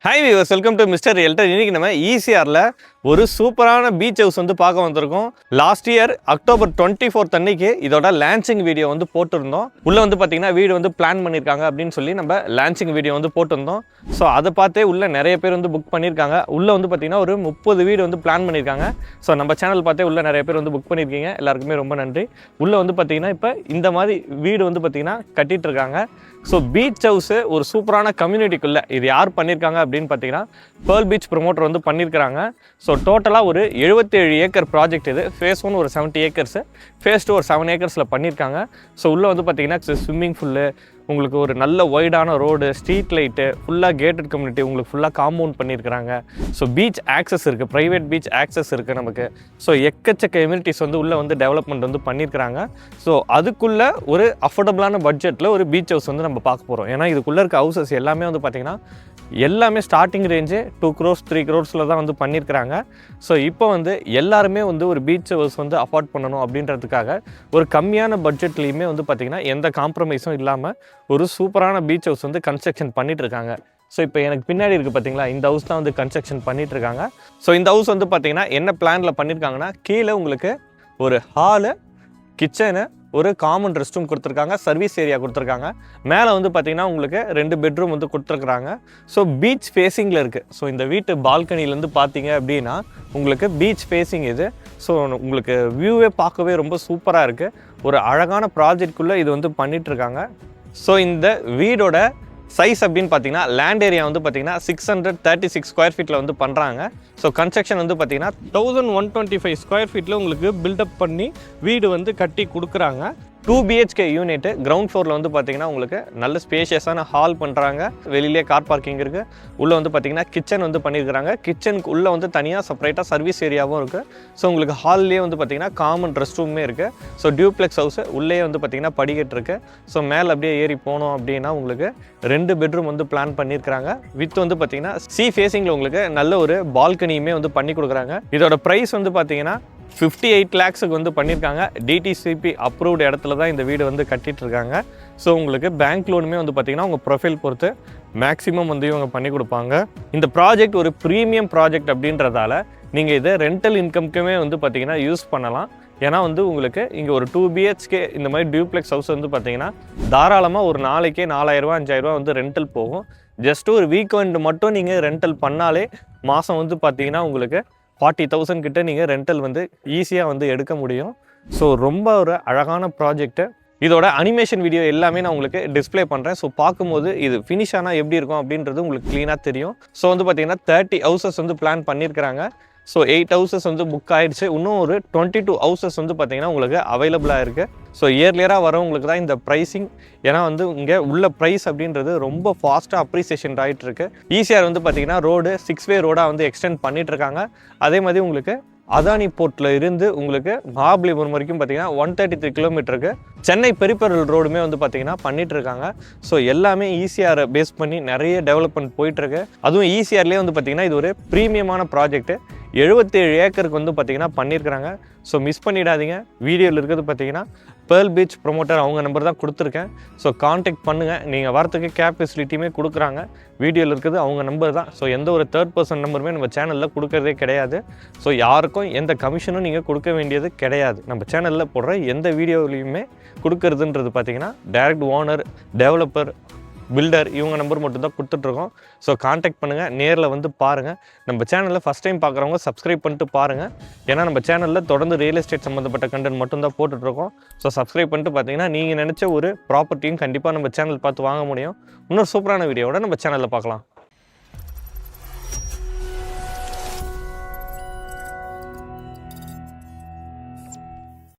Hi viewers, welcome to mister realtor. இன்றைக்கி நம்ம ஈசிஆரில் ஒரு சூப்பரான பீச் ஹவுஸ் வந்து பார்க்க வந்திருக்கோம். லாஸ்ட் இயர் அக்டோபர் 24 அன்னைக்கு இதோட லான்ச்சிங் வீடியோ வந்து போட்டிருந்தோம். உள்ளே வந்து பார்த்திங்கன்னா வீடு வந்து பிளான் பண்ணியிருக்காங்க அப்படின்னு சொல்லி நம்ம லான்ச்சிங் வீடியோ வந்து போட்டிருந்தோம். ஸோ அதை பார்த்தே உள்ளே நிறைய பேர் வந்து புக் பண்ணியிருக்காங்க. உள்ளே வந்து பார்த்திங்கன்னா ஒரு 30 வீடு வந்து பிளான் பண்ணியிருக்காங்க. ஸோ நம்ம சேனல் பார்த்தே உள்ளே நிறைய பேர் வந்து புக் பண்ணியிருக்கீங்க. எல்லாருக்குமே ரொம்ப நன்றி. உள்ளே வந்து பார்த்திங்கன்னா இப்போ இந்த மாதிரி வீடு வந்து பார்த்திங்கன்னா கட்டிகிட்டு இருக்காங்க. ஸோ பீச் ஹவுஸு ஒரு சூப்பரான கம்யூனிட்டிக்குள்ளே இது யார் பண்ணியிருக்காங்க அப்படின்னு பார்த்தீங்கன்னா பேர்ல் பீச் ப்ரொமோட்டர் வந்து பண்ணியிருக்கிறாங்க. ஸோ டோட்டலாக ஒரு 77 ஏக்கர் ப்ராஜெக்ட் இது. ஃபேஸ் 1 ஒரு 70 ஏக்கர்ஸு, ஃபேஸ் 2 ஒரு 7 ஏக்கர்ஸில் பண்ணியிருக்காங்க. ஸோ உள்ளே வந்து பார்த்திங்கன்னா ஸ்விம்மிங் ஃபுல்லு, உங்களுக்கு ஒரு நல்ல ஒய்டான ரோடு, ஸ்ட்ரீட் லைட்டு, ஃபுல்லாக கேட்டட் கம்யூனிட்டி, உங்களுக்கு ஃபுல்லாக காம்பவுண்ட் பண்ணியிருக்கிறாங்க. ஸோ பீச் ஆக்சஸ் இருக்குது, ப்ரைவேட் பீச் ஆக்சஸ் இருக்குது நமக்கு. ஸோ எக்கச்சக்க எம்யூனிட்டிஸ் வந்து உள்ளே வந்து டெவலப்மெண்ட் வந்து பண்ணியிருக்கிறாங்க. ஸோ அதுக்குள்ளே ஒரு அஃபோர்டபுளான பட்ஜெட்டில் ஒரு பீச் ஹவுஸ் வந்து நம்ம பார்க்க போகிறோம். ஏன்னா இதுக்குள்ளே இருக்க ஹவுசஸ் எல்லாமே வந்து பார்த்திங்கன்னா எல்லாமே ஸ்டார்டிங் ரேஞ்சு 2 crores 3 crores தான் வந்து பண்ணியிருக்கிறாங்க. ஸோ இப்போ வந்து எல்லாருமே வந்து ஒரு பீச் ஹவுஸ் வந்து அஃபோர்ட் பண்ணணும் அப்படின்றதுக்காக ஒரு கம்மியான பட்ஜெட்லேயுமே வந்து பார்த்திங்கன்னா எந்த காம்ப்ரமைஸும் இல்லாமல் ஒரு சூப்பரான பீச் ஹவுஸ் வந்து கன்ஸ்ட்ரக்ஷன் பண்ணிகிட்டு இருக்காங்க. ஸோ இப்போ எனக்கு பின்னாடி இருக்குது பார்த்தீங்களா, இந்த ஹவுஸ் தான் வந்து கன்ஸ்ட்ரக்ஷன் பண்ணிகிட்டு இருக்காங்க. ஸோ இந்த ஹவுஸ் வந்து பார்த்திங்கன்னா என்ன பிளானில் பண்ணியிருக்காங்கன்னா, கீழே உங்களுக்கு ஒரு ஹாலு, கிச்சனு, ஒரு காமன் ரெஸ்ட் ரூம் கொடுத்துருக்காங்க, சர்வீஸ் ஏரியா கொடுத்துருக்காங்க. மேலே வந்து பார்த்திங்கன்னா உங்களுக்கு 2 பெட்ரூம் வந்து கொடுத்துருக்குறாங்க. ஸோ பீச் ஃபேஸிங்கில் இருக்குது. ஸோ இந்த வீட்டு பால்கனிலேருந்து பார்த்தீங்க அப்படின்னா உங்களுக்கு பீச் ஃபேஸிங் இது. ஸோ உங்களுக்கு வியூவே பார்க்கவே ரொம்ப சூப்பராக இருக்குது. ஒரு அழகான ப்ராஜெக்ட்குள்ளே இது வந்து பண்ணிகிட்ருக்காங்க. ஸோ இந்த வீடோட சைஸ் அப்படின்னு பார்த்தீங்கன்னா லேண்ட் ஏரியா வந்து பார்த்தீங்கன்னா 636 ஸ்கொயர் ஃபீட்டில் வந்து பண்ணுறாங்க. ஸோ கன்ஸ்ட்ரக்ஷன் வந்து பார்த்தீங்கன்னா 1125 ஸ்கொயர் ஃபீட்டில் உங்களுக்கு பில்டப் பண்ணி வீடு வந்து கட்டி கொடுக்குறாங்க. 2 BHK யூனிட்டு. கிரவுண்ட் ஃப்ளோரில் வந்து பார்த்திங்கன்னா உங்களுக்கு நல்ல ஸ்பேஷியஸான ஹால் பண்ணுறாங்க. வெளியிலே கார் பார்க்கிங் இருக்குது. உள்ளே வந்து பார்த்திங்கன்னா கிச்சன் வந்து பண்ணியிருக்கிறாங்க. கிச்சனுக்கு உள்ளே வந்து தனியாக செப்பரேட்டாக சர்வீஸ் ஏரியாவும் இருக்குது. ஸோ உங்களுக்கு ஹால்லேயே வந்து பார்த்திங்கன்னா காமன் ரெஸ்ட் ரூமே இருக்குது. ஸோ டியூப்ளெக்ஸ் ஹவுஸு உள்ளே வந்து பார்த்திங்கன்னா படிக்கட்டு இருக்குது. ஸோ மேலே அப்படியே ஏறி போனோம் அப்படின்னா உங்களுக்கு 2 பெட்ரூம் வந்து பிளான் பண்ணியிருக்கிறாங்க. வித் வந்து பார்த்திங்கன்னா சி ஃபேஸிங்கில் உங்களுக்கு நல்ல ஒரு பால்கனியுமே வந்து பண்ணி கொடுக்குறாங்க. இதோட ப்ரைஸ் வந்து பார்த்திங்கன்னா 58 lakhsக்கு வந்து பண்ணியிருக்காங்க. டிடிசிபி அப்ரூவ்டு இடத்துல தான் இந்த வீடு வந்து கட்டிகிட்டு இருக்காங்க. ஸோ உங்களுக்கு பேங்க் லோனுமே வந்து பார்த்திங்கன்னா உங்கள் ப்ரொஃபைல் பொறுத்து மேக்ஸிமம் வந்து இவங்க பண்ணி கொடுப்பாங்க. இந்த ப்ராஜெக்ட் ஒரு ப்ரீமியம் ப்ராஜெக்ட் அப்படின்றதால நீங்கள் இதை ரெண்டல் இன்கம்க்குமே வந்து பார்த்திங்கன்னா யூஸ் பண்ணலாம். ஏன்னா வந்து உங்களுக்கு இங்கே ஒரு 2 BHK இந்த மாதிரி டியூப்ளெக்ஸ் ஹவுஸ் வந்து பார்த்திங்கன்னா தாராளமாக ஒரு நாளைக்கே 4000 ரூபா 5000 ரூபா வந்து ரெண்டல் போகும். ஜஸ்ட் ஒரு வீக்கெண்டு மட்டும் நீங்கள் ரெண்டல் பண்ணாலே மாதம் வந்து பார்த்திங்கன்னா உங்களுக்கு 40,000 கிட்ட நீங்கள் ரெண்டல் வந்து ஈஸியாக வந்து எடுக்க முடியும். ஸோ ரொம்ப ஒரு அழகான ப்ராஜெக்ட்டு. இதோட அனிமேஷன் வீடியோ எல்லாமே நான் உங்களுக்கு டிஸ்பிளே பண்ணுறேன். ஸோ பார்க்கும்போது இது ஃபினிஷ் ஆனால் எப்படி இருக்கும் அப்படின்றது உங்களுக்கு க்ளீனாக தெரியும். ஸோ வந்து பார்த்திங்கன்னா 30 ஹவுசஸ் வந்து பிளான் பண்ணியிருக்கிறாங்க. ஸோ 8 ஹவுசஸ் வந்து புக் ஆகிடுச்சு. இன்னும் ஒரு 22 ஹவுசஸ் வந்து பார்த்திங்கன்னா உங்களுக்கு அவைலபிளாக இருக்குது. ஸோ இயர்லியராக வரவங்களுக்கு தான் இந்த ப்ரைஸிங். ஏன்னா வந்து இங்கே உள்ள ப்ரைஸ் அப்படின்றது ரொம்ப ஃபாஸ்ட்டாக அப்ரிசியேஷன் ஆகிட்டுருக்கு. ஈசிஆர் வந்து பார்த்திங்கன்னா ரோடு 6-வே ரோடாக வந்து எக்ஸ்டெண்ட் பண்ணிகிட்ருக்காங்க. அதே மாதிரி உங்களுக்கு அதானி போர்ட்டில் இருந்து உங்களுக்கு மகாபலிபுரம் வரைக்கும் பார்த்திங்கன்னா 133 கிலோமீட்டருக்கு சென்னை பெரிபெரல் ரோடுமே வந்து பார்த்திங்கன்னா பண்ணிகிட்ருக்காங்க. ஸோ எல்லாமே ஈசிஆரை பேஸ் பண்ணி நிறைய டெவலப்மெண்ட் போயிட்டுருக்கு. அதுவும் ஈசிஆர்லேயே வந்து பார்த்திங்கன்னா இது ஒரு ப்ரீமியமான ப்ராஜெக்ட்டு. 77 ஏக்கருக்கு வந்து பார்த்திங்கன்னா பண்ணியிருக்கிறாங்க. ஸோ மிஸ் பண்ணிடாதீங்க. வீடியோவில் இருக்கிறது பார்த்திங்கன்னா பேர்ல் பீச் ப்ரொமோட்டர் அவங்க நம்பர் தான் கொடுத்துருக்கேன். ஸோ கான்டாக்ட் பண்ணுங்கள். நீங்கள் வரத்துக்கு கேப் ஃபெசிலிட்டியுமே கொடுக்குறாங்க. வீடியோவில் இருக்கிறது அவங்க நம்பர் தான். ஸோ எந்த ஒரு தேர்ட் பர்சன் நம்பருமே நம்ம சேனலில் கொடுக்கறதே கிடையாது. ஸோ யாருக்கும் எந்த கமிஷனும் நீங்கள் கொடுக்க வேண்டியது கிடையாது. நம்ம சேனலில் போடுற எந்த வீடியோலையுமே கொடுக்கறதுன்றது பார்த்திங்கன்னா டைரக்ட் ஓனர், டெவலப்பர், பில்டர் இவங்க நம்பர் மட்டும் தான் கொடுத்துட்ருக்கோம். ஸோ கான்டாக்ட் பண்ணுங்கள், நேரில் வந்து பாருங்கள். நம்ம சேனலில் ஃபஸ்ட் டைம் பார்க்குறவங்க சப்ஸ்கிரைப் பண்ணிட்டு பாருங்கள். ஏன்னா நம்ம சேனலில் தொடர்ந்து ரியல் எஸ்டேட் சம்மந்தப்பட்ட கண்டென்ட் மட்டும் தான் போட்டுட்ருக்கோம். ஸோ சப்ஸ்கிரைப் பண்ணிட்டு பார்த்தீங்கன்னா நீங்கள் நினச்ச ஒரு ப்ராப்பர்ட்டியும் கண்டிப்பாக நம்ம சேனல் பார்த்து வாங்க முடியும். இன்னொரு சூப்பரான வீடியோவோட நம்ம சேனலில் பார்க்கலாம்.